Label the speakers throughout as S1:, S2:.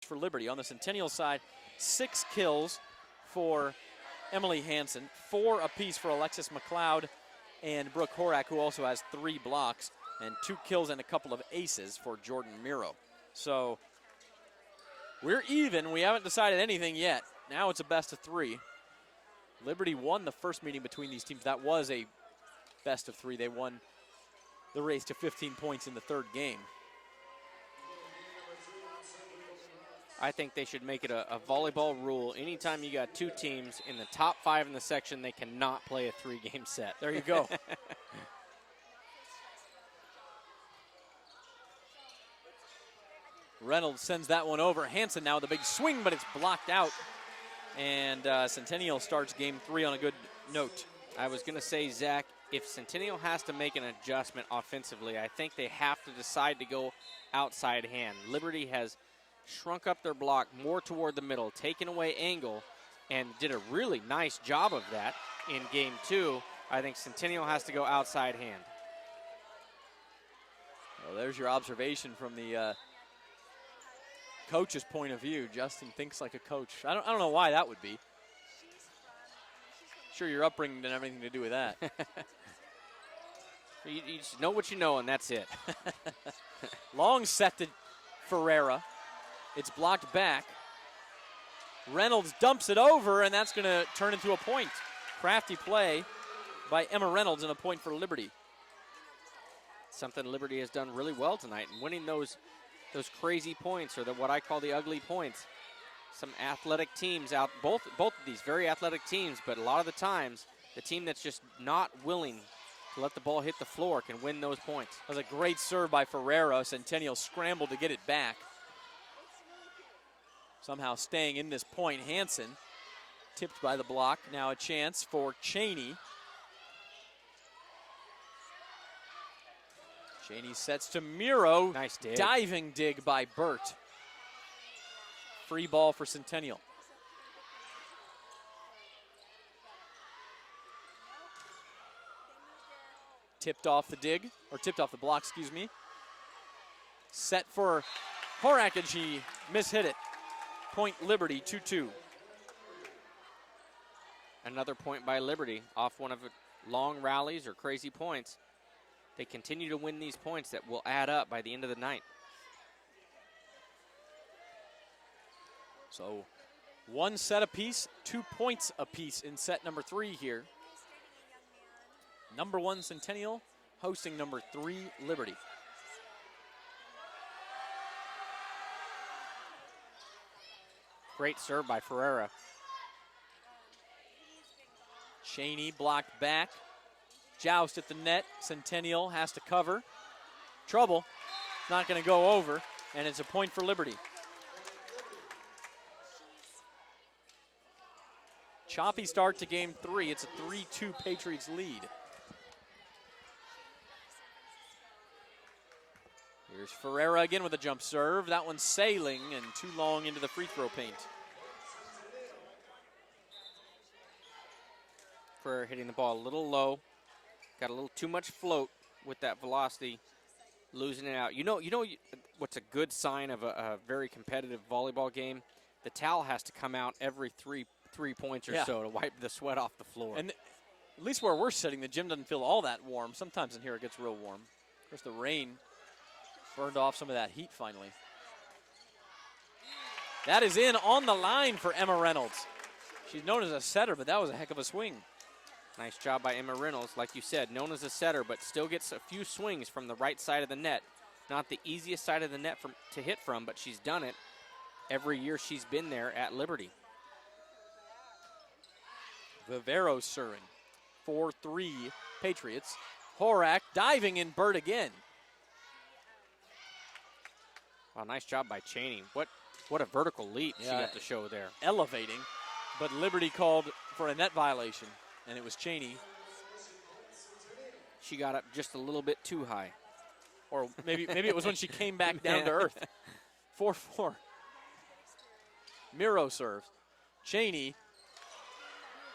S1: for Liberty. On the Centennial side, 6 kills for Emily Hansen, 4 apiece for Alexis McLeod and Brooke Horak, who also has 3 blocks, and 2 kills and a couple of aces for Jordan Miro. So we're even. We haven't decided anything yet. Now it's a best of 3. Liberty won the first meeting between these teams. That was a best of 3. They won the race to 15 points in the 3rd game.
S2: I think they should make it a volleyball rule. Anytime you got 2 teams in the top 5 in the section, they cannot play a 3-game set.
S1: There you go. Reynolds sends that one over. Hansen now with a big swing, but it's blocked out. And Centennial starts game 3 on a good note.
S2: I was going to say, Zach, if Centennial has to make an adjustment offensively, I think they have to decide to go outside hand. Liberty has shrunk up their block more toward the middle, taken away angle, and did a really nice job of that in game 2. I think Centennial has to go outside hand.
S1: Well, there's your observation from the coach's point of view. Justin thinks like a coach. I don't know why that would be. Sure, your upbringing didn't have anything to do with that.
S2: You just know what you know, and that's it.
S1: Long set to Ferreira. It's blocked back. Reynolds dumps it over, and that's going to turn into a point. Crafty play by Emma Reynolds, and a point for Liberty.
S2: Something Liberty has done really well tonight, and winning those crazy points, or what I call the ugly points. Some athletic teams out, both of these very athletic teams, but a lot of the times, the team that's just not willing to let the ball hit the floor can win those points.
S1: That was a great serve by Ferreira. Centennial scrambled to get it back. Somehow staying in this point. Hansen tipped by the block. Now a chance for Cheney. Cheney sets to Miro.
S2: Nice dig.
S1: Diving dig by Burt. Free ball for Centennial. Tipped off the dig, or tipped off the block, excuse me. Set for Horak, and she mishit it. Point Liberty, 2-2.
S2: Another point by Liberty off one of the long rallies or crazy points. They continue to win these points that will add up by the end of the night.
S1: So 1 set apiece, 2 points apiece in set number 3 here. Number 1 Centennial hosting number 3 Liberty.
S2: Great serve by Ferreira.
S1: Cheney blocked back. Joust at the net. Centennial has to cover. Trouble. Not going to go over, and it's a point for Liberty. Choppy start to game 3. It's a 3-2 Patriots lead. Here's Ferreira again with a jump serve. That one's sailing and too long into the free throw paint.
S2: For hitting the ball a little low. Got a little too much float with that velocity, losing it out. You know what's a good sign of a very competitive volleyball game? The towel has to come out every three points or so to wipe the sweat off the floor.
S1: And at least where we're sitting, the gym doesn't feel all that warm. Sometimes in here it gets real warm. Of course, the rain burned off some of that heat finally. That is in on the line for Emma Reynolds. She's known as a setter, but that was a heck of a swing.
S2: Nice job by Emma Reynolds. Like you said, known as a setter, but still gets a few swings from the right side of the net. Not the easiest side of the net to hit from, but she's done it every year she's been there at Liberty.
S1: Vivero serving. 4-3 Patriots. Horak diving in Burt again.
S2: Wow, nice job by Cheney. What a vertical leap she got to show there.
S1: Elevating, but Liberty called for a net violation, and it was Cheney.
S2: She got up just a little bit too high.
S1: Or maybe it was when she came back down to earth. 4-4. Miro serves. Cheney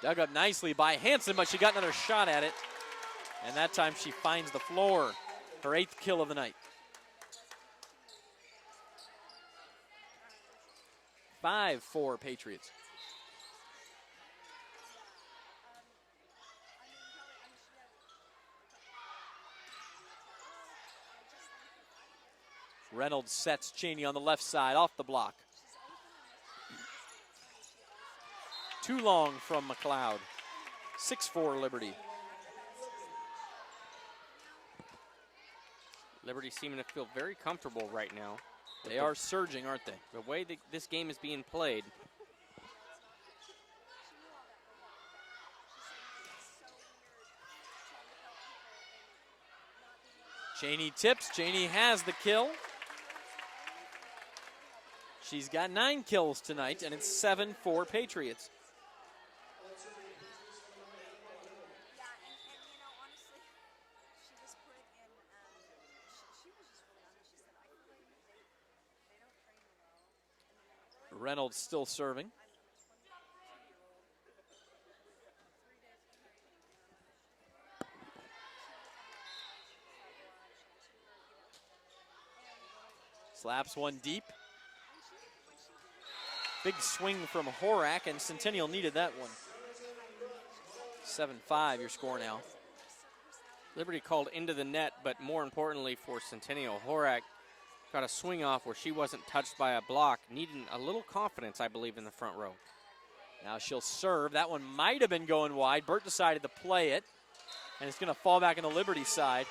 S1: dug up nicely by Hansen, but she got another shot at it. And that time she finds the floor. Her 8th kill of the night. 5-4 Patriots. Reynolds sets Cheney on the left side off the block. Too long from McLeod. 6-4 Liberty.
S2: Liberty seeming to feel very comfortable right now.
S1: They are surging, aren't they?
S2: The way that this game is being played.
S1: Cheney tips. Cheney has the kill. She's got 9 kills tonight, and it's 7-4 Patriots. Reynolds still serving. Slaps one deep. Big swing from Horak, and Centennial needed that one. 7-5 your score now.
S2: Liberty called into the net, but more importantly for Centennial, Horak got a swing off where she wasn't touched by a block, needing a little confidence, I believe, in the front row.
S1: Now she'll serve. That one might have been going wide. Burt decided to play it, and it's going to fall back on the Liberty side,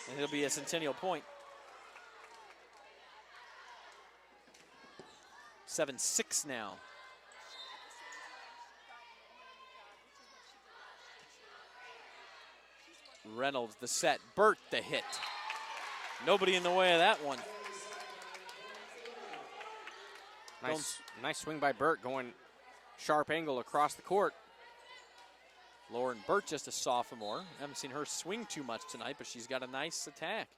S1: and it'll be a Centennial point. 7-6 now. Reynolds the set. Burt the hit. Nobody in the way of that one.
S2: Nice swing by Burt, going sharp angle across the court.
S1: Lauren Burt, just a sophomore. Haven't seen her swing too much tonight, but she's got a nice attack.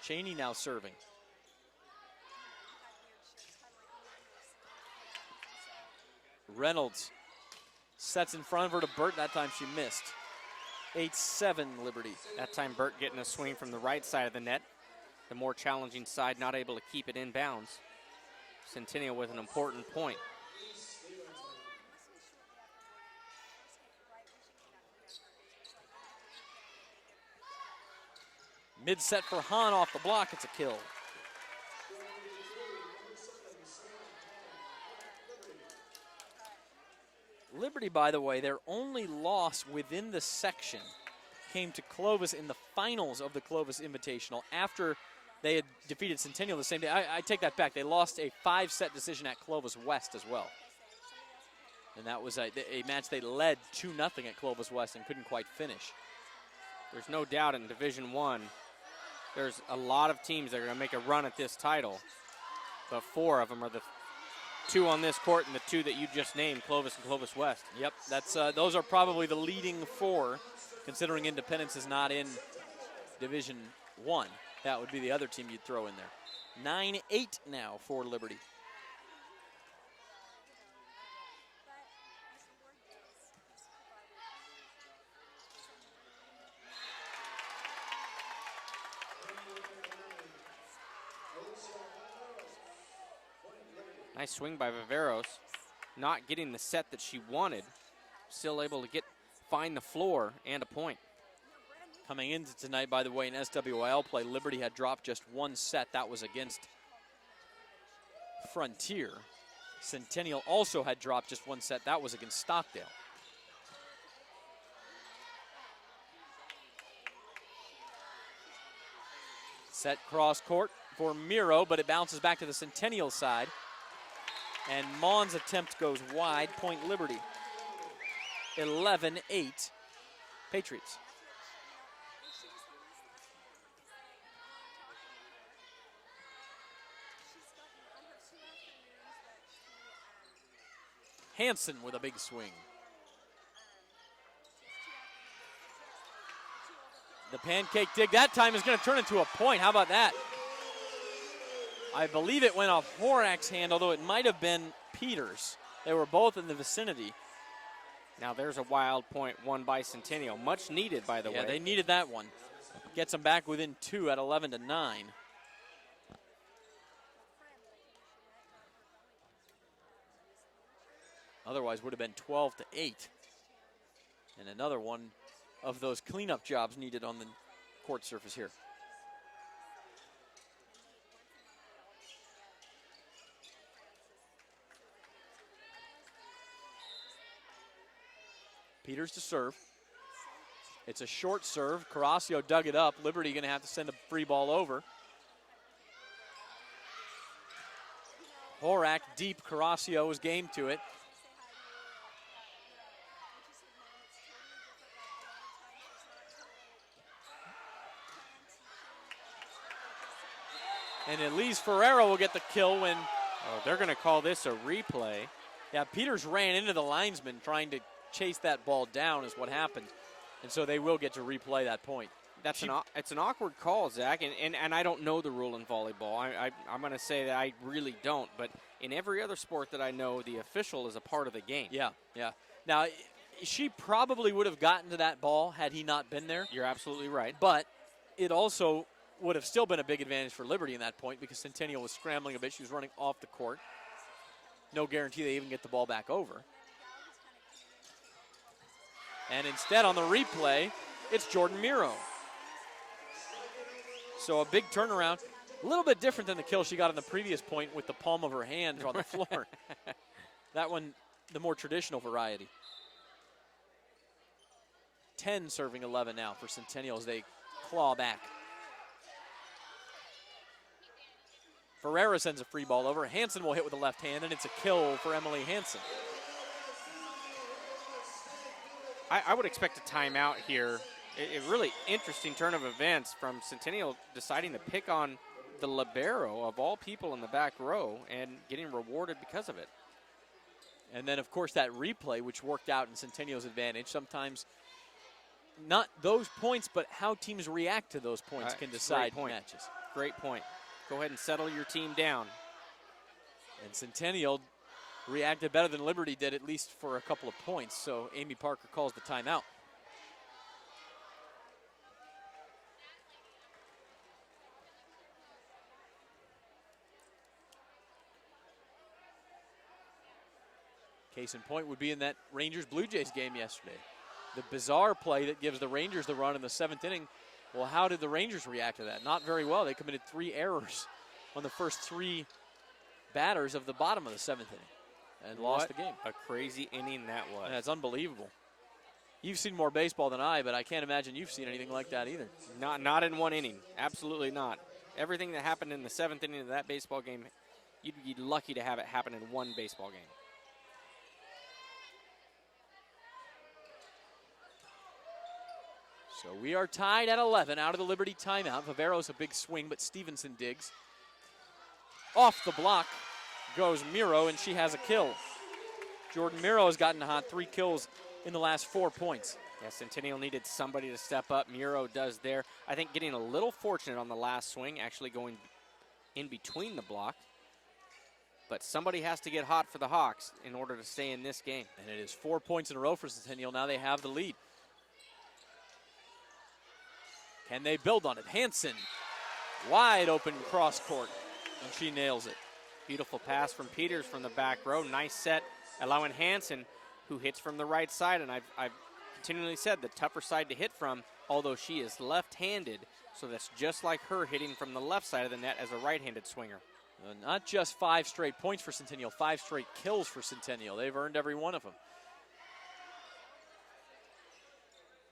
S1: Cheney now serving. Reynolds sets in front of her to Burt. That time she missed. 8-7 Liberty.
S2: That time Burt getting a swing from the right side of the net. The more challenging side not able to keep it in bounds. Centennial with an important point.
S1: Mid-set for Hahn off the block. It's a kill. Liberty, by the way, their only loss within the section came to Clovis in the finals of the Clovis Invitational after they had defeated Centennial the same day. I take that back. They lost a 5-set decision at Clovis West as well. And that was a match they led 2-0 at Clovis West and couldn't quite finish.
S2: There's no doubt in Division I, there's a lot of teams that are going to make a run at this title. But 4 of them are the 2 on this court and the 2 that you just named, Clovis and Clovis West.
S1: Yep, that's those are probably the leading 4, considering Independence is not in Division I. That would be the other team you'd throw in there. 9-8 now for Liberty.
S2: Nice swing by Viveros. Not getting the set that she wanted. Still able to find the floor and a point.
S1: Coming into tonight, by the way, in SWIL play, Liberty had dropped just 1 set. That was against Frontier. Centennial also had dropped just 1 set. That was against Stockdale. Set cross court for Miro, but it bounces back to the Centennial side. And Mon's attempt goes wide, point Liberty. 11-8 Patriots. Hansen with a big swing. The pancake dig that time is going to turn into a point. How about that? I believe it went off Horak's hand, although it might have been Peters. They were both in the vicinity.
S2: Now there's a wild point won by Centennial. Much needed, by the way.
S1: Yeah, they needed that one. Gets them back within 2 at 11-9. Otherwise would have been 12-8. And another one of those cleanup jobs needed on the court surface here. Peters to serve. It's a short serve. Carrasco dug it up. Liberty going to have to send a free ball over. Horak deep. Carrasco was game to it. And Elise Ferreira will get the kill when...
S2: Oh, they're going to call this a replay.
S1: Yeah, Peters ran into the linesman trying to chase that ball down is what happened. And so they will get to replay that point.
S2: It's an awkward call, Zach, and I don't know the rule in volleyball. I'm going to say that I really don't, but in every other sport that I know, the official is a part of the game.
S1: Yeah. Now, she probably would have gotten to that ball had he not been there.
S2: You're absolutely right.
S1: But it also would have still been a big advantage for Liberty in that point because Centennial was scrambling a bit. She was running off the court. No guarantee they even get the ball back over. And instead on the replay, it's Jordan Miro. So a big turnaround. A little bit different than the kill she got on the previous point with the palm of her hand on the floor. That one, the more traditional variety. 10 serving 11 now for Centennial as they claw back. Ferreira sends a free ball over. Hansen will hit with the left hand, and it's a kill for Emily Hansen.
S2: I would expect a timeout here. A really interesting turn of events from Centennial deciding to pick on the libero of all people in the back row and getting rewarded because of it.
S1: And then, of course, that replay, which worked out in Centennial's advantage. Sometimes not those points, but how teams react to those points can decide matches.
S2: Great point. Go ahead and settle your team down.
S1: And Centennial reacted better than Liberty did, at least for a couple of points. So Amy Parker calls the timeout. Case in point would be in that Rangers-Blue Jays game yesterday. The bizarre play that gives the Rangers the run in the 7th inning. Well, how did the Rangers react to that? Not very well. They committed 3 errors on the first 3 batters of the bottom of the 7th inning and lost the game.
S2: A crazy inning that was.
S1: That's unbelievable. You've seen more baseball than I, but I can't imagine you've seen anything like that either.
S2: Not in one inning. Absolutely not. Everything that happened in the 7th inning of that baseball game, you'd be lucky to have it happen in one baseball game.
S1: So we are tied at 11 out of the Liberty timeout. Vivero's a big swing, but Stevenson digs. Off the block goes Miro, and she has a kill. Jordan Miro has gotten hot, 3 kills in the last 4 points.
S2: Yeah, Centennial needed somebody to step up. Miro does there. I think getting a little fortunate on the last swing, actually going in between the block. But somebody has to get hot for the Hawks in order to stay in this game.
S1: And it is 4 points in a row for Centennial. Now they have the lead. Can they build on it? Hansen, wide open cross court, and she nails it.
S2: Beautiful pass from Peters from the back row. Nice set, allowing Hansen, who hits from the right side, and I've continually said the tougher side to hit from, although she is left-handed, so that's just like her hitting from the left side of the net as a right-handed swinger.
S1: Not just 5 straight points for Centennial, 5 straight kills for Centennial. They've earned every one of them.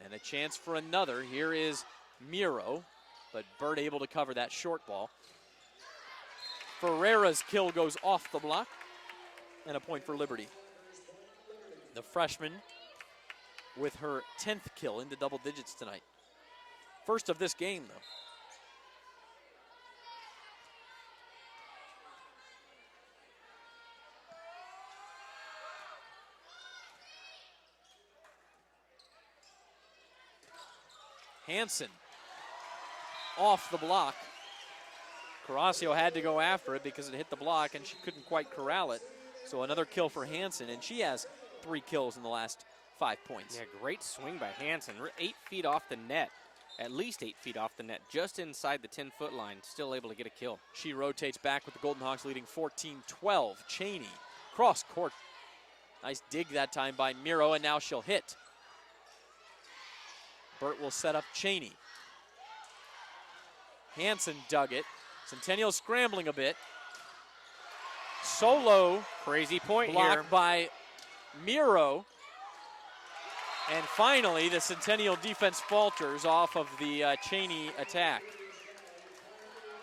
S1: And a chance for another. Here is Miro, but Bird able to cover that short ball. Ferreira's kill goes off the block, and a point for Liberty. The freshman with her 10th kill into double digits tonight. First of this game, though. Hansen off the block. Carrasco had to go after it because it hit the block and she couldn't quite corral it. So another kill for Hansen, and she has 3 kills in the last 5 points.
S2: Yeah, great swing by Hansen. 8 feet off the net, at least 8 feet off the net, just inside the 10-foot line, still able to get a kill.
S1: She rotates back with the Golden Hawks leading 14-12. Cheney, cross court Nice dig that time by Miro, and now she'll hit. Burt will set up Cheney. Hanson dug it. Centennial scrambling a bit. Solo.
S2: Crazy point
S1: blocked
S2: here
S1: by Miro. And finally, the Centennial defense falters off of the Cheney attack.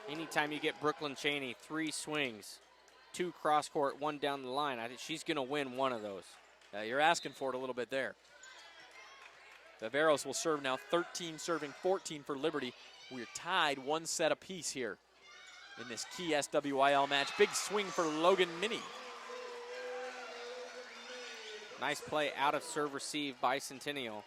S2: Anytime you get Brooklyn Cheney, 3 swings, 2 cross court, 1 down the line, I think she's going to win one of those.
S1: You're asking for it a little bit there. BVarsity will serve now, 13 serving 14 for Liberty. We're tied 1 set apiece here in this key SWIL match. Big swing for Logan Minnie.
S2: Nice play out of serve receive by Centennial.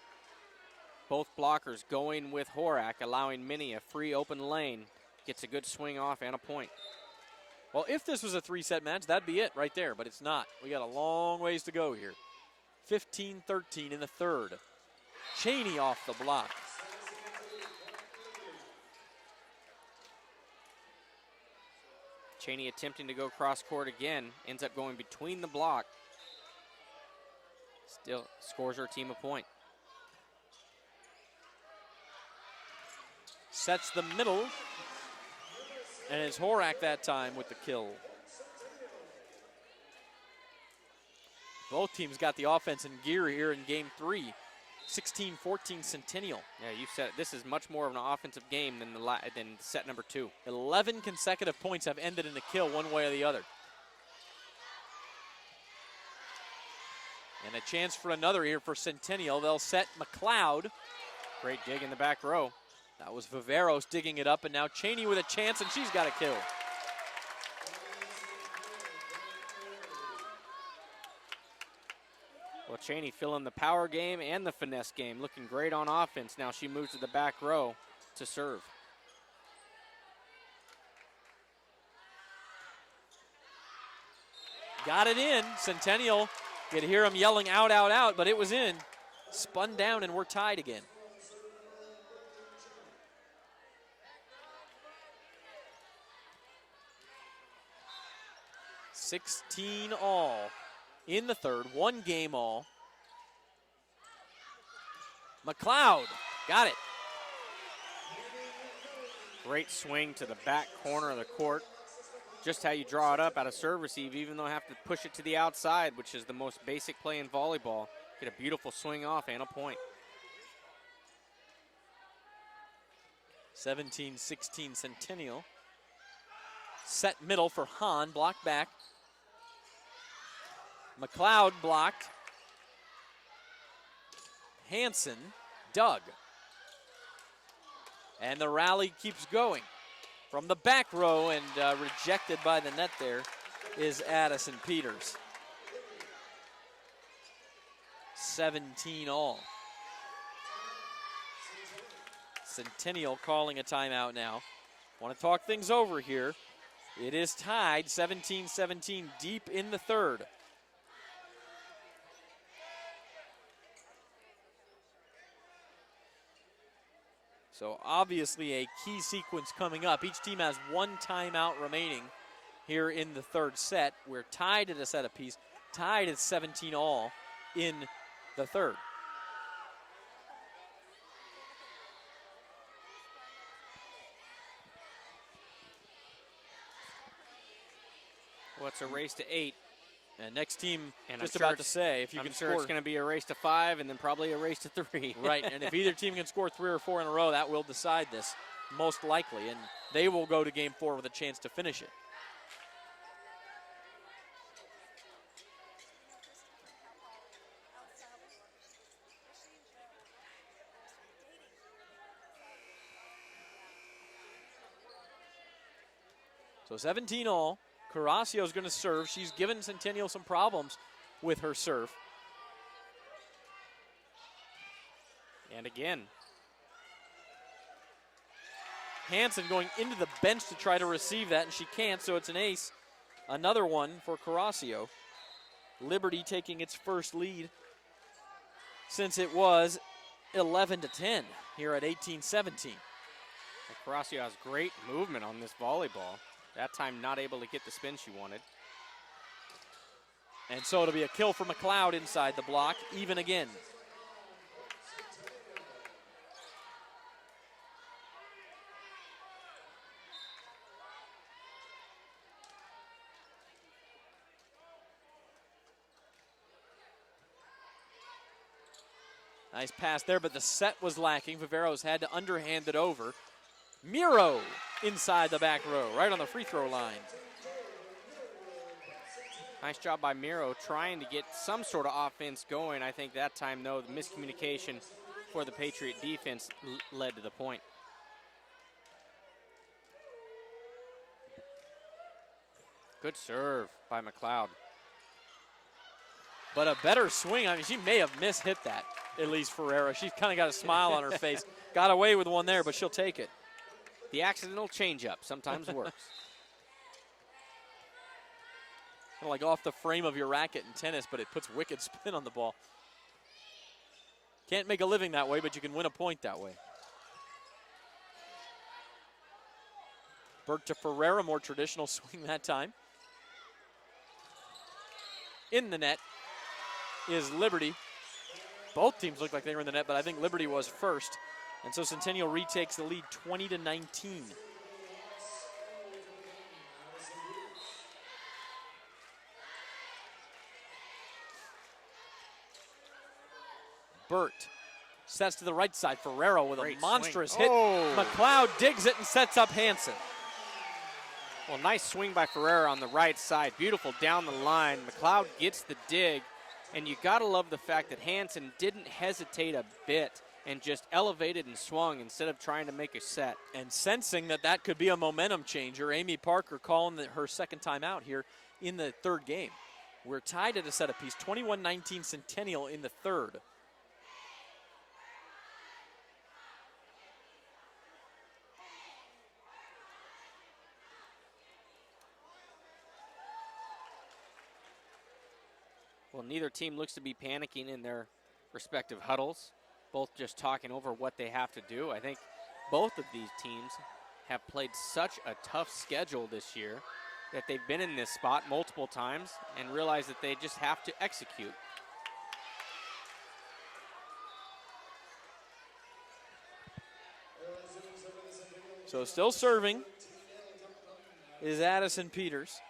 S2: Both blockers going with Horak, allowing Minnie a free open lane. Gets a good swing off and a point.
S1: Well, if this was a 3-set match, that'd be it right there, but it's not. We got a long ways to go here. 15-13 in the third. Cheney off the block.
S2: Cheney attempting to go cross court again, ends up going between the block. Still scores her team a point.
S1: Sets the middle, and it's Horak that time with the kill. Both teams got the offense in gear here in game 3. 16-14 Centennial.
S2: Yeah, you said it. This is much more of an offensive game than than set number 2.
S1: 11 consecutive points have ended in a kill one way or the other. And a chance for another here for Centennial. They'll set McLeod.
S2: Great dig in the back row.
S1: That was BVarsity digging it up, and now Cheney with a chance, and she's got a kill.
S2: Well, Cheney filling the power game and the finesse game, looking great on offense. Now she moves to the back row to serve.
S1: Got it in. Centennial, you could hear them yelling out, out, out, but it was in. Spun down, and we're tied again. $16 all in the third, 1 game all. McLeod got it.
S2: Great swing to the back corner of the court. Just how you draw it up out of serve receive, even though you have to push it to the outside, which is the most basic play in volleyball. Get a beautiful swing off and a point.
S1: 17-16 Centennial. Set middle for Hahn, block back. McLeod blocked. Hanson dug. And the rally keeps going. From the back row and rejected by the net there is Addison Peters. 17 all. Centennial calling a timeout now. Want to talk things over here. It is tied 17-17 deep in the third. So obviously a key sequence coming up. Each team has 1 timeout remaining here in the third set. We're tied at a set apiece, tied at 17 all in the third.
S2: Well, it's a race to 8.
S1: And next team,
S2: and
S1: just about to say, if you can
S2: sure
S1: score.
S2: It's going to be a race to 5 and then probably a race to 3.
S1: Right, and if either team can score 3 or 4 in a row, that will decide this, most likely. And they will go to game 4 with a chance to finish it. So 17 all. Carrasco's going to serve. She's given Centennial some problems with her serve.
S2: And again.
S1: Hanson going into the bench to try to receive that, and she can't, so it's an ace. Another one for Carrasco. Liberty taking its first lead since it was 11-10 here at 18-17.
S2: Carrasco has great movement on this volleyball. That time not able to get the spin she wanted.
S1: And so it'll be a kill for McLeod inside the block, even again. Nice pass there, but the set was lacking. Viveros had to underhand it over. Miro inside the back row, right on the free throw line.
S2: Nice job by Miro trying to get some sort of offense going. I think that time, though, the miscommunication for the Patriot defense led to the point. Good serve by McLeod.
S1: But a better swing. I mean, she may have mishit that, Elise Ferreira. She's kind of got a smile on her face. Got away with one there, but she'll take it.
S2: The accidental changeup sometimes works.
S1: Kind of like off the frame of your racket in tennis, but it puts wicked spin on the ball. Can't make a living that way, but you can win a point that way. Burt to Ferreira, more traditional swing that time. In the net is Liberty. Both teams look like they were in the net, but I think Liberty was first. And so Centennial retakes the lead 20-19. Burt sets to the right side. Ferrero with
S2: Great
S1: a monstrous
S2: swing.
S1: hit.
S2: Oh.
S1: McLeod digs it and sets up Hansen.
S2: Well, nice swing by Ferreira on the right side. Beautiful down the line. McLeod gets the dig, and you got to love the fact that Hansen didn't hesitate a bit and just elevated and swung instead of trying to make a set.
S1: And sensing that that could be a momentum changer, Amy Parker calling her second time out here in the third game. We're tied at a set apiece, 21-19 Centennial in the third.
S2: Well, neither team looks to be panicking in their respective huddles, both just talking over what they have to do. I think both of these teams have played such a tough schedule this year that they've been in this spot multiple times and realize that they just have to execute.
S1: So still serving is Addison Peters.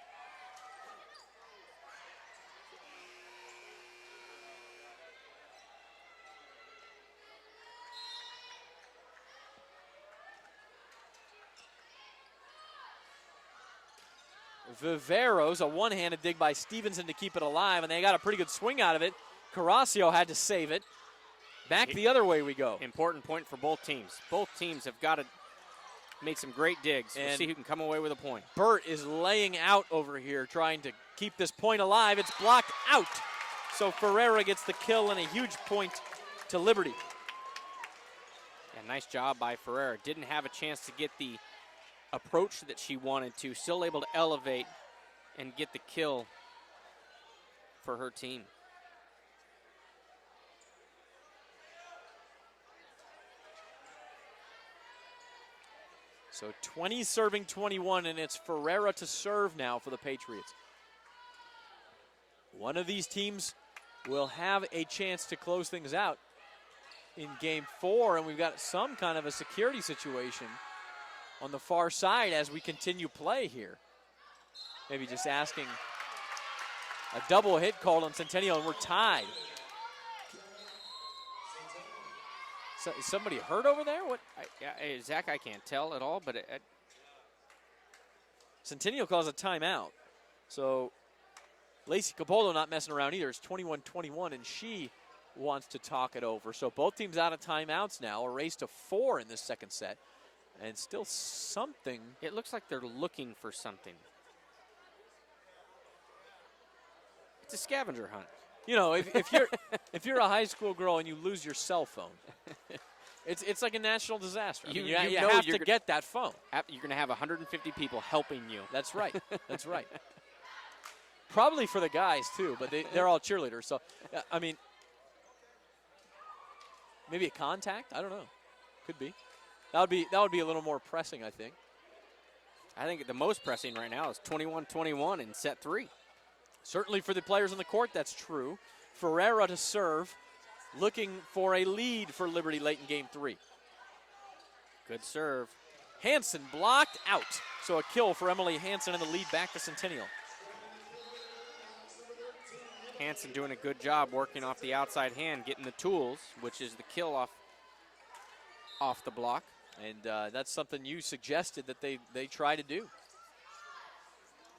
S1: Viveros, a one-handed dig by Stevenson to keep it alive, and they got a pretty good swing out of it. Carrasio had to save it. Back the other way we go.
S2: Important point for both teams. Both teams have got to make some great digs. We'll see who can come away with a point.
S1: Burt is laying out over here, trying to keep this point alive. It's blocked out. So Ferreira gets the kill and a huge point to Liberty.
S2: Yeah, nice job by Ferreira. Didn't have a chance to get the approach that she wanted to. Still able to elevate and get the kill for her team.
S1: So 20 serving 21, and it's Ferreira to serve now for the Patriots. One of these teams will have a chance to close things out in game 4, and we've got some kind of a security situation on the far side as we continue play here. Maybe just asking a double hit called on Centennial, and we're tied. So, is somebody hurt over there? What?
S2: Zach, I can't tell at all, but
S1: Centennial calls a timeout. So Lacey Capolo not messing around either. It's 21-21, and she wants to talk it over. So both teams out of timeouts now. A race to 4 in this second set. And still something.
S2: It looks like they're looking for something. It's a scavenger hunt.
S1: You know, if you're a high school girl and you lose your cell phone, it's like a national disaster. You have to get that phone.
S2: You're going to have 150 people helping you.
S1: That's right. That's right. Probably for the guys too, but they're all cheerleaders. So, I mean, maybe a contact. I don't know. Could be. That would be a little more pressing, I think.
S2: I think the most pressing right now is 21-21 in set 3.
S1: Certainly for the players on the court, that's true. Ferreira to serve, looking for a lead for Liberty late in game 3.
S2: Good serve.
S1: Hansen blocked out. So a kill for Emily Hansen and the lead back to Centennial.
S2: Hansen doing a good job working off the outside hand, getting the tools, which is the kill off the block.
S1: And that's something you suggested that they try to do.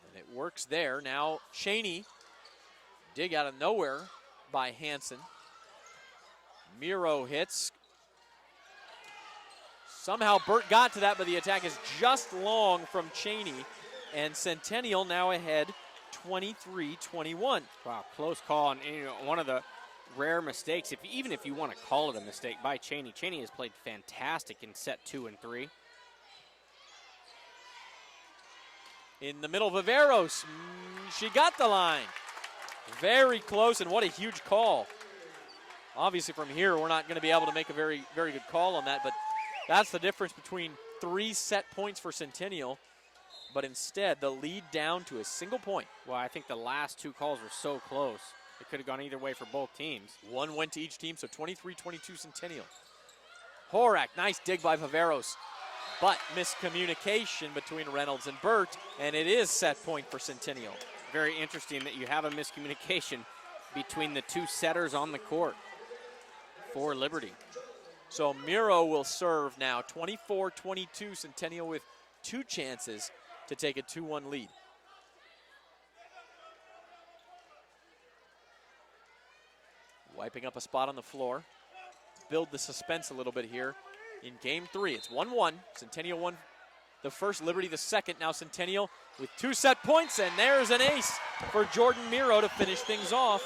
S1: And it works there. Now Cheney, dig out of nowhere by Hansen. Miro hits. Somehow Burt got to that, but the attack is just long from Cheney. And Centennial now ahead 23-21.
S2: Wow, close call. And one of the rare mistakes, even if you want to call it a mistake, by Cheney. Cheney has played fantastic in set 2 and 3.
S1: In the middle, Viveros. She got the line. Very close, and what a huge call. Obviously from here, we're not going to be able to make a very, very good call on that, but that's the difference between 3 set points for Centennial, but instead the lead down to a single point.
S2: Well, I think the last 2 calls were so close. It could have gone either way for both teams.
S1: One went to each team, so 23-22 Centennial. Horak, nice dig by Viveros, but miscommunication between Reynolds and Burt, and it is set point for Centennial.
S2: Very interesting that you have a miscommunication between the 2 setters on the court for Liberty.
S1: So Miro will serve now, 24-22, Centennial with 2 chances to take a 2-1 lead. Wiping up a spot on the floor. Build the suspense a little bit here in game 3. It's 1-1. Centennial won the first, Liberty the second. Now Centennial with 2 set points, and there's an ace for Jordan Miro to finish things off.